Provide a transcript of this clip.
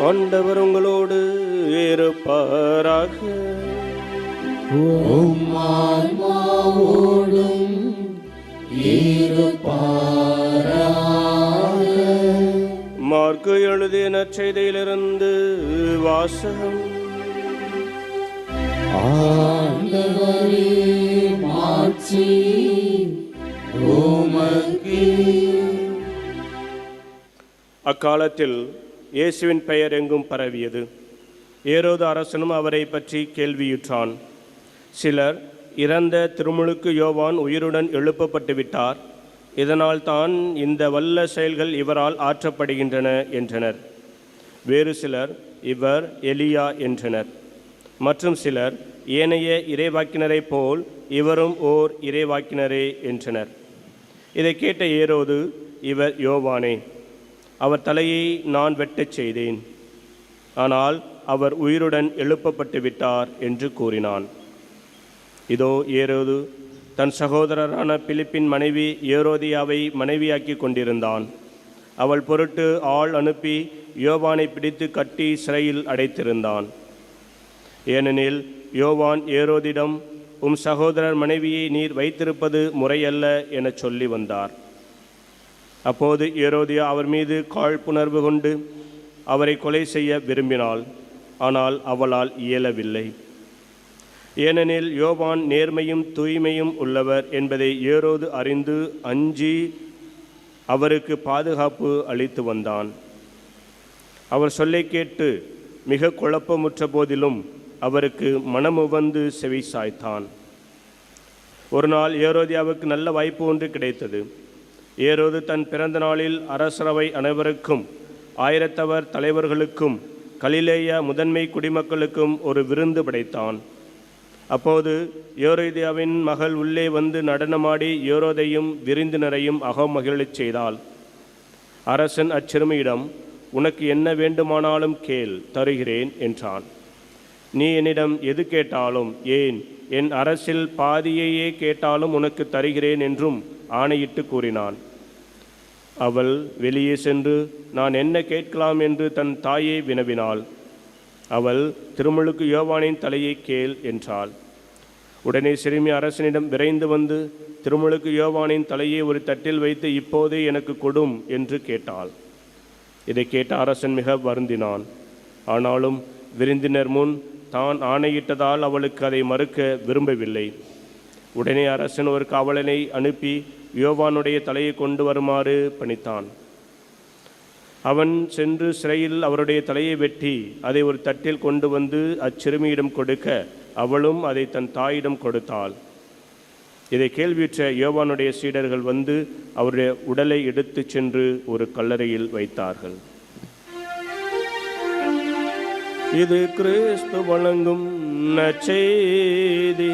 ஆண்டவர் உங்களோடு இருப்பாராக. மார்க்கு எழுதிய நற்செய்தியிலிருந்து வாசகம். அக்காலத்தில் இயேசுவின் பெயர் எங்கும் பரவியது. ஏரோது அரசனும் அவரை பற்றி கேள்வியுற்றான். சிலர், இறந்த திருமுழுக்கு யோவான் உயிருடன் எழுப்பப்பட்டு விட்டார், இதனால் தான் இந்த வல்ல செயல்கள் இவரால் ஆற்றப்படுகின்றன என்றனர். வேறு சிலர், இவர் எலியா என்றனர். மற்றும் சிலர், ஏனைய இறைவாக்கினரைப் போல் இவரும் ஓர் இறைவாக்கினரே என்றனர். இதை கேட்ட ஏரோது, இவர் யோவானே, அவர் தலையை நான் வெட்டச் செய்தேன், ஆனால் அவர் உயிருடன் எழுப்பப்பட்டு விட்டார் என்று கூறினான். இதோ ஏரோது தன் சகோதரரான பிலிப்பின் மனைவி ஏரோதியாவை மனைவியாக்கி கொண்டிருந்தான். அவள் பொருட்டு ஆள் அனுப்பி யோவானை பிடித்து கட்டி சிறையில் அடைத்திருந்தான். ஏனெனில் யோவான் ஏரோதிடம், உம் சகோதரர் மனைவியை நீர் வைத்திருப்பது முறையல்ல எனச் சொல்லி வந்தார். அப்போது ஏரோதியா அவர் மீது காழ்ப்புணர்வு கொண்டு அவரை கொலை செய்ய விரும்பினாள். ஆனால் அவளால் இயலவில்லை. ஏனெனில் யோவான் நேர்மையும் தூய்மையும் உள்ளவர் என்பதை ஏரோது அறிந்து அஞ்சி அவருக்கு பாதுகாப்பு அளித்து வந்தான். அவர் சொல்லை கேட்டு மிக குழப்பமுற்ற போதிலும் அவருக்கு மனமுவந்து செவி சாய்த்தான். ஒரு நாள் ஏரோதியாவுக்கு நல்ல வாய்ப்பு ஒன்று கிடைத்தது. ஏரோது தன் பிறந்த நாளில் அரசரவை அனைவருக்கும், ஆயிரத்தவர் தலைவர்களுக்கும், கலிலேய முதன்மை குடிமக்களுக்கும் ஒரு விருந்து படைத்தான். அப்போது ஏரோதியாவின் மகள் உள்ளே வந்து நடனமாடி ஏரோதையும் விருந்தினரையும் அகமகிழச் செய்தாள். அரசன் அச்சிறுமியிடம், உனக்கு என்ன வேண்டுமானாலும் கேள், தருகிறேன் என்றான். நீ என்னிடம் எது கேட்டாலும், ஏன் என் அரசில் பாதியையே கேட்டாலும் உனக்கு தருகிறேன் என்றும் ஆணையிட்டு கூறினான். அவள் வெளியே சென்று நான் என்ன கேட்கலாம் என்று தன் தாயை வினவினாள். அவள், திருமுழுக்கு யோவானின் தலையை கேள் என்றாள். உடனே சிறுமி அரசனிடம் விரைந்து வந்து திருமுழுக்கு யோவானின் தலையை ஒரு தட்டில் வைத்து இப்போதே எனக்கு கொடும் என்று கேட்டாள். இதை கேட்ட அரசன் மிக வருந்தினான். ஆனாலும் விருந்தினர் முன் தான் ஆணையிட்டதால் அவளுக்கு அதை மறுக்க விரும்பவில்லை. உடனே அரசன் ஒரு காவலனை அனுப்பி யோவானுடைய தலையை கொண்டு வருமாறு பணித்தான். அவன் சென்று சிறையில் அவருடைய தலையை வெட்டி அதை ஒரு தட்டில் கொண்டு வந்து அச்சிறுமியிடம் கொடுக்க அவளும் அதை தன் தாயிடம் கொடுத்தாள். இதை கேள்வியுற்ற யோவானுடைய சீடர்கள் வந்து அவருடைய உடலை எடுத்து சென்று ஒரு கல்லறையில் வைத்தார்கள். இது கிறிஸ்து வழங்கும் நற்செய்தி.